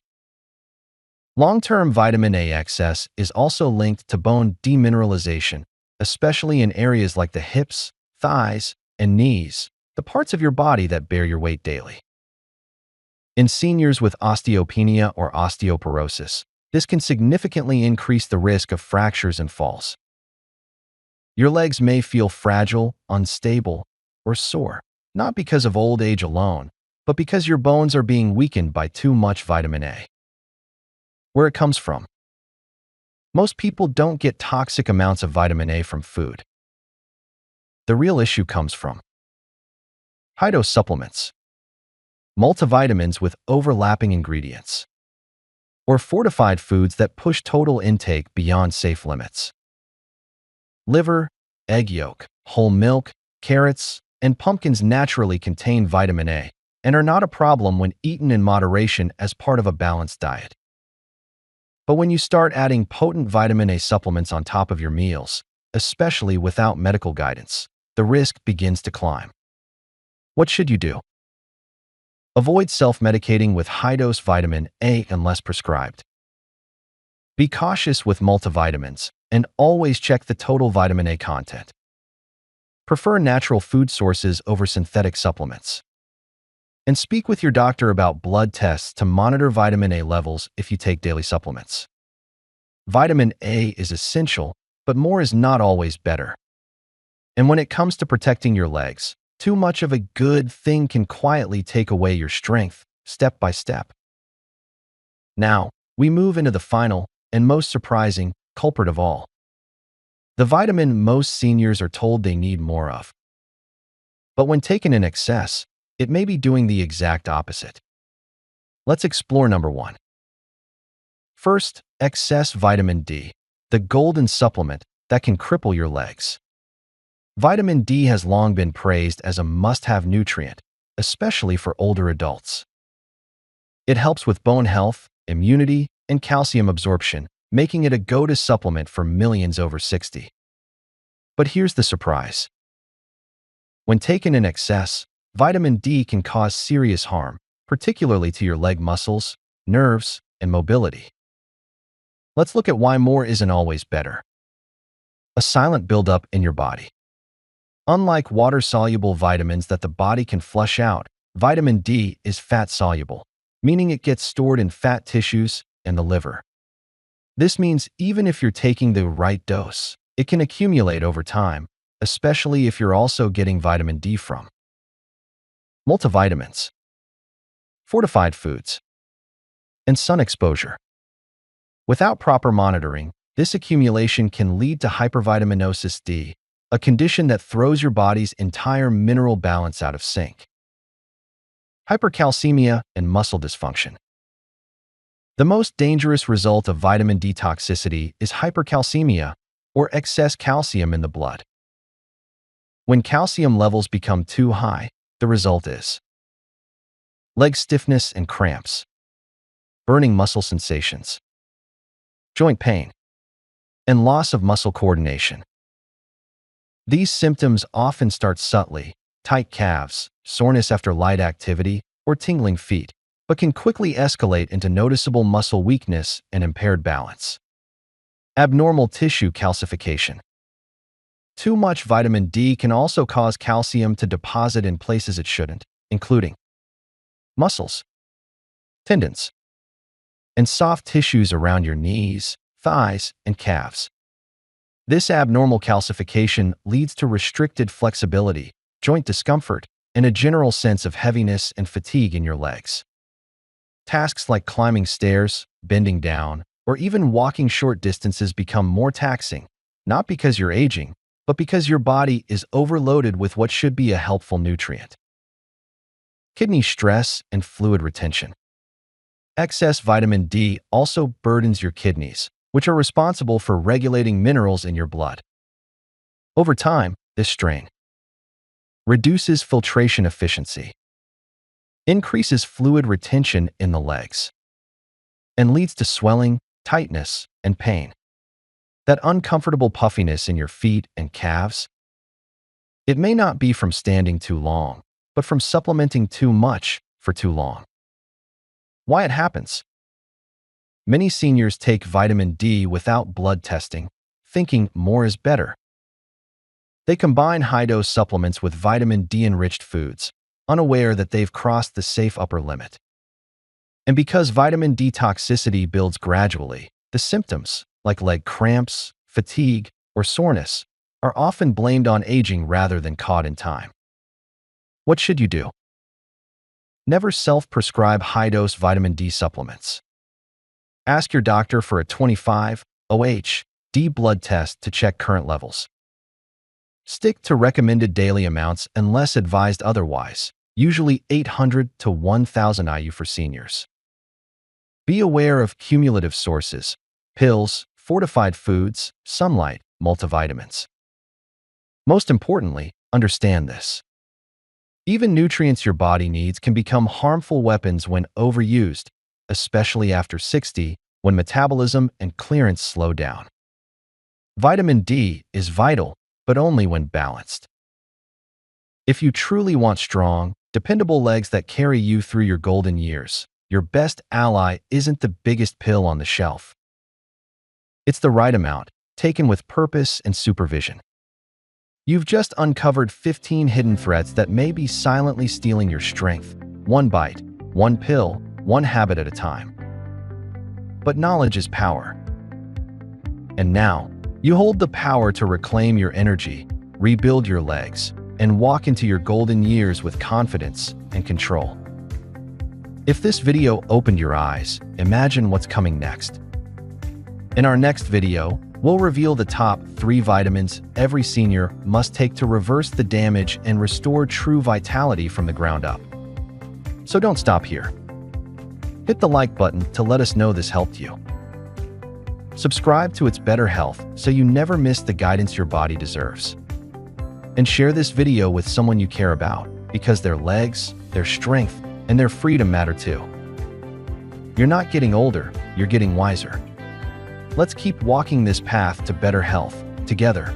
Long-term vitamin A excess is also linked to bone demineralization, especially in areas like the hips, thighs, and knees, the parts of your body that bear your weight daily. In seniors with osteopenia or osteoporosis, this can significantly increase the risk of fractures and falls. Your legs may feel fragile, unstable, or sore, not because of old age alone, but because your bones are being weakened by too much vitamin A. Where it comes from. Most people don't get toxic amounts of vitamin A from food. The real issue comes from high-dose supplements, multivitamins with overlapping ingredients, or fortified foods that push total intake beyond safe limits. Liver, egg yolk, whole milk, carrots, and pumpkins naturally contain vitamin A and are not a problem when eaten in moderation as part of a balanced diet. But when you start adding potent vitamin A supplements on top of your meals, especially without medical guidance, the risk begins to climb. What should you do? Avoid self-medicating with high-dose vitamin A unless prescribed. Be cautious with multivitamins and always check the total vitamin A content. Prefer natural food sources over synthetic supplements. And speak with your doctor about blood tests to monitor vitamin A levels if you take daily supplements. Vitamin A is essential, but more is not always better. And when it comes to protecting your legs, too much of a good thing can quietly take away your strength, step by step. Now, we move into the final and most surprising culprit of all. The vitamin most seniors are told they need more of. But when taken in excess, it may be doing the exact opposite. Let's explore number 1. First, excess vitamin D, the golden supplement that can cripple your legs. Vitamin D has long been praised as a must-have nutrient, especially for older adults. It helps with bone health, immunity, and calcium absorption, making it a go-to supplement for millions over 60. But here's the surprise. When taken in excess, vitamin D can cause serious harm, particularly to your leg muscles, nerves, and mobility. Let's look at why more isn't always better. A silent buildup in your body. Unlike water-soluble vitamins that the body can flush out, vitamin D is fat-soluble, meaning it gets stored in fat tissues and the liver. This means even if you're taking the right dose, it can accumulate over time, especially if you're also getting vitamin D from multivitamins, fortified foods, and sun exposure. Without proper monitoring, this accumulation can lead to hypervitaminosis D, a condition that throws your body's entire mineral balance out of sync. Hypercalcemia and muscle dysfunction. The most dangerous result of vitamin D toxicity is hypercalcemia, or excess calcium in the blood. When calcium levels become too high, the result is leg stiffness and cramps, burning muscle sensations, joint pain, and loss of muscle coordination. These symptoms often start subtly, tight calves, soreness after light activity, or tingling feet, but can quickly escalate into noticeable muscle weakness and impaired balance. Abnormal tissue calcification. Too much vitamin D can also cause calcium to deposit in places it shouldn't, including muscles, tendons, and soft tissues around your knees, thighs, and calves. This abnormal calcification leads to restricted flexibility, joint discomfort, and a general sense of heaviness and fatigue in your legs. Tasks like climbing stairs, bending down, or even walking short distances become more taxing, not because you're aging, but because your body is overloaded with what should be a helpful nutrient. Kidney stress and fluid retention. Excess vitamin D also burdens your kidneys, which are responsible for regulating minerals in your blood. Over time, this strain reduces filtration efficiency, increases fluid retention in the legs, and leads to swelling, tightness, and pain. That uncomfortable puffiness in your feet and calves, it may not be from standing too long, but from supplementing too much for too long. Why it happens? Many seniors take vitamin D without blood testing, thinking more is better. They combine high-dose supplements with vitamin D-enriched foods, unaware that they've crossed the safe upper limit. And because vitamin D toxicity builds gradually, the symptoms, like leg cramps, fatigue, or soreness, are often blamed on aging rather than caught in time. What should you do? Never self-prescribe high-dose vitamin D supplements. Ask your doctor for a 25-OH-D blood test to check current levels. Stick to recommended daily amounts unless advised otherwise, usually 800 to 1,000 IU for seniors. Be aware of cumulative sources: pills, fortified foods, sunlight, multivitamins. Most importantly, understand this. Even nutrients your body needs can become harmful weapons when overused, especially after 60, when metabolism and clearance slow down. Vitamin D is vital, but only when balanced. If you truly want strong, dependable legs that carry you through your golden years, your best ally isn't the biggest pill on the shelf. It's the right amount, taken with purpose and supervision. You've just uncovered 15 hidden threats that may be silently stealing your strength, one bite, one pill, one habit at a time. But knowledge is power. And now, you hold the power to reclaim your energy, rebuild your legs, and walk into your golden years with confidence and control. If this video opened your eyes, imagine what's coming next. In our next video, we'll reveal the top 3 vitamins every senior must take to reverse the damage and restore true vitality from the ground up. So don't stop here. Hit the like button to let us know this helped you. Subscribe to It's Better Health so you never miss the guidance your body deserves. And share this video with someone you care about, because their legs, their strength, and their freedom matter too. You're not getting older, you're getting wiser. Let's keep walking this path to better health together.